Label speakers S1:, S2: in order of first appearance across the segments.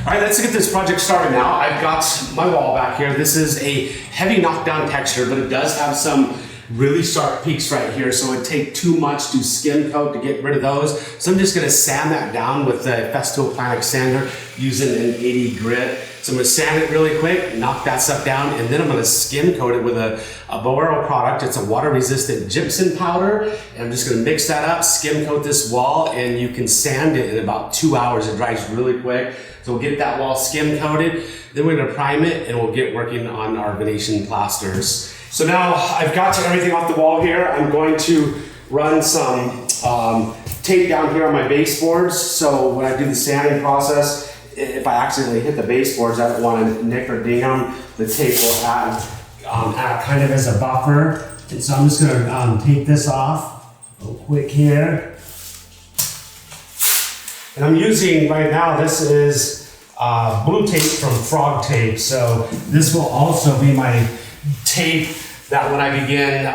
S1: All right, let's get this project started now. I've got my wall back here. This is a heavy knockdown texture, but it does have some really sharp peaks right here, so it'd take too much to skim coat to get rid of those. So I'm just gonna sand that down with the Festool Planic sander using an 80 grit. So I'm gonna sand it really quick, knock that stuff down, and then I'm gonna skim coat it with a Bow Arrow product. It's a water resistant gypsum powder. And I'm just gonna mix that up, skim coat this wall, and you can sand it in about 2 hours. It dries really quick. So we'll get that wall skim coated, then we're gonna prime it, and we'll get working on our Venetian plasters. So now I've got everything off the wall here. I'm going to run some tape down here on my baseboards. So when I do the sanding process, if I accidentally hit the baseboards, I don't want to nick or ding them. The tape will act kind of as a buffer. And so I'm just going to take this off real quick here. And I'm using right now, this is blue tape from Frog Tape. So this will also be my tape that when I begin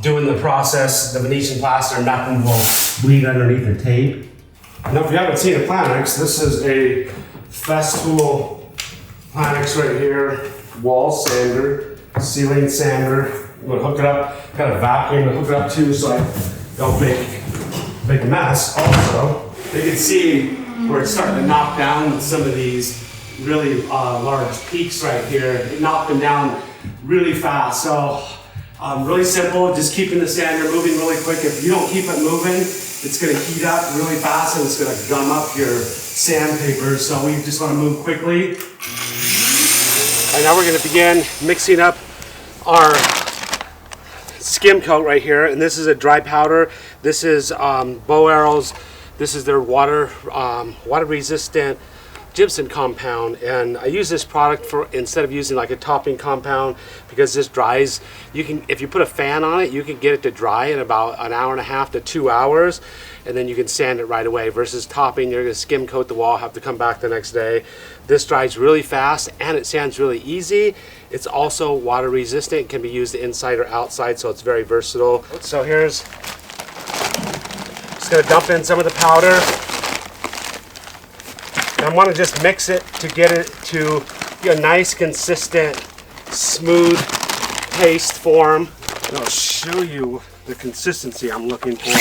S1: doing the process, the Venetian plaster, nothing will bleed underneath the tape. Now if you haven't seen a Planix, this is a Festool Planix right here, wall sander, ceiling sander. I'm gonna hook it up, got a vacuum to hook it up too so I don't make a mess. Also, you can see where it's starting to knock down some of these really large peaks right here. It knocked them down really fast. So really simple, just keeping the sander moving really quick. If you don't keep it moving, it's gonna heat up really fast and it's gonna gum up your sandpaper. So we just wanna move quickly. And now we're gonna begin mixing up our skim coat right here. And this is a dry powder. This is Bow Arrow's. This is their water resistant gypsum compound, and I use this product for instead of using like a topping compound because this dries. You can, if you put a fan on it, you can get it to dry in about an hour and a half to 2 hours, and then you can sand it right away. Versus topping, you're going to skim coat the wall, have to come back the next day. This dries really fast and it sands really easy. It's also water resistant, can be used inside or outside, so it's very versatile. So here's, just going to dump in some of the powder. I want to just mix it to get it to a nice, consistent, smooth paste form. And I'll show you the consistency I'm looking for.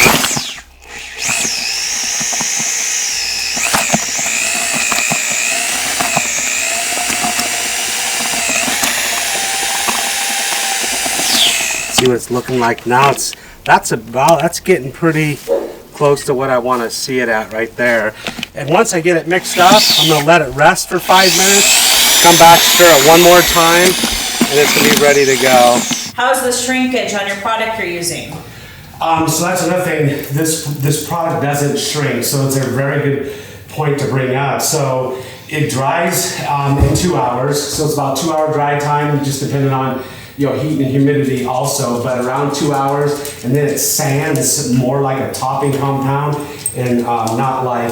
S1: See what it's looking like now. That's getting pretty close to what I want to see it at right there. And once I get it mixed up, I'm going to let it rest for 5 minutes, come back, stir it one more time, and it's going to be ready to go.
S2: How's the shrinkage on your product you're using?
S1: So that's another thing, this product doesn't shrink, so it's a very good point to bring up. So it dries in 2 hours, so it's about 2 hour dry time, just depending on heat and humidity also, but around 2 hours, and then it sands more like a topping compound and not like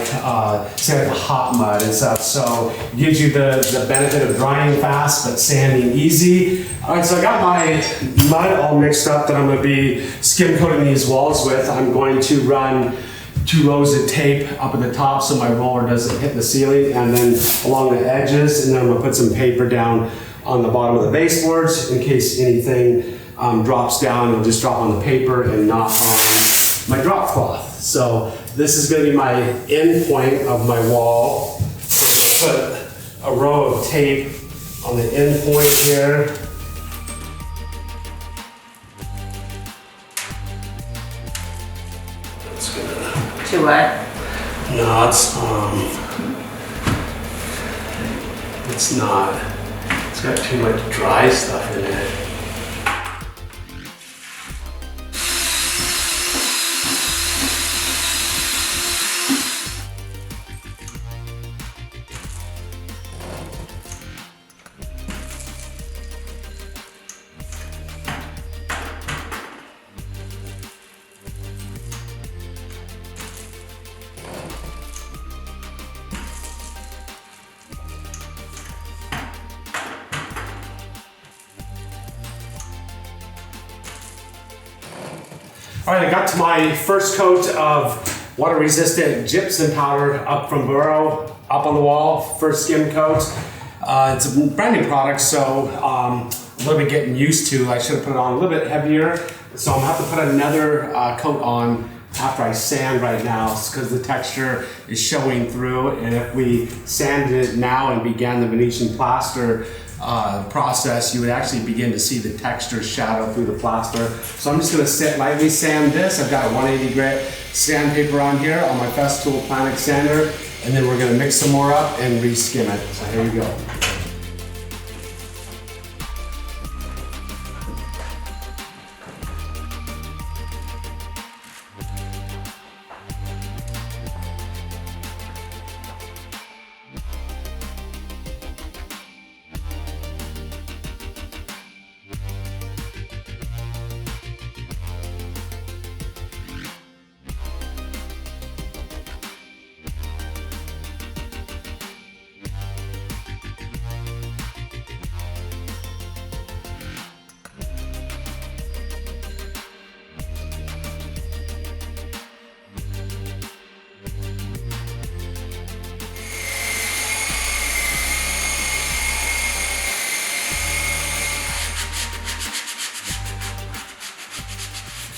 S1: say like a hot mud and stuff. So it gives you the benefit of drying fast but sanding easy. All right, so I got my mud all mixed up that I'm going to be skim coating these walls with. I'm going to run 2 rows of tape up at the top so my roller doesn't hit the ceiling, and then along the edges, and then I'm going to put some paper down on the bottom of the baseboards in case anything drops down. It'll just drop on the paper and not on my drop cloth. So this is going to be my end point of my wall. So I'm going to put a row of tape on the end point here. It's gonna,
S2: To what?
S1: no, it's not. It's got too much dry stuff in it. All right, I got to my first coat of water resistant gypsum powder up from Burrow, up on the wall for Skim coats. It's a brand new product, so a little bit getting used to. I should have put it on a little bit heavier, so I'm gonna have to put another coat on after I sand right now, because the texture is showing through. And if we sanded it now and began the Venetian plaster process, you would actually begin to see the texture shadow through the plaster. So I'm just going to lightly sand this. I've got a 180 grit sandpaper on here on my Festool Planic sander, and then we're going to mix some more up and re-skim it. So here we go.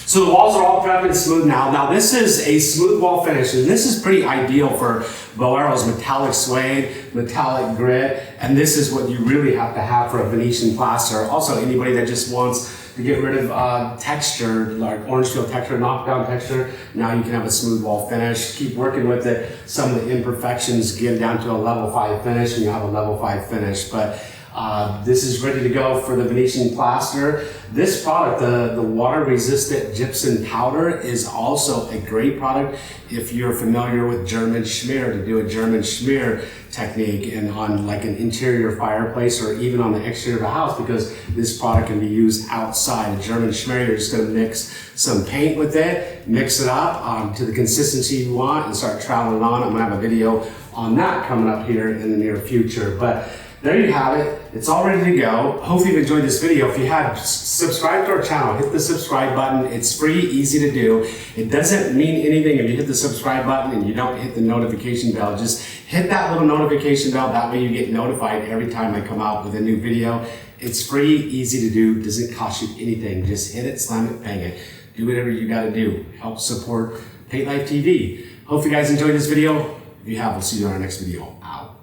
S1: So the walls are all prepped and smooth now. Now this is a smooth wall finish, and this is pretty ideal for Boero's metallic suede, metallic grit, and this is what you really have to have for a Venetian plaster. Also, anybody that just wants to get rid of texture, like orange peel texture, knockdown texture, now you can have a smooth wall finish. Keep working with it. Some of the imperfections get down to a level 5 finish, and you have a level 5 finish. But this is ready to go for the Venetian plaster. This product, the water resistant gypsum powder, is also a great product if you're familiar with German schmear, to do a German schmear technique and on like an interior fireplace or even on the exterior of a house, because this product can be used outside. A German schmear, you're just going to mix some paint with it, mix it up to the consistency you want, and start traveling on. I'm going to have a video on that coming up here in the near future. But there you have it. It's all ready to go. Hopefully you've enjoyed this video. If you have, subscribe to our channel. Hit the subscribe button. It's free, easy to do. It doesn't mean anything if you hit the subscribe button and you don't hit the notification bell. Just hit that little notification bell. That way you get notified every time I come out with a new video. It's free, easy to do. Doesn't cost you anything. Just hit it, slam it, bang it. Do whatever you got to do. Help support Paint Life TV. Hope you guys enjoyed this video. If you have, we'll see you on our next video. Out.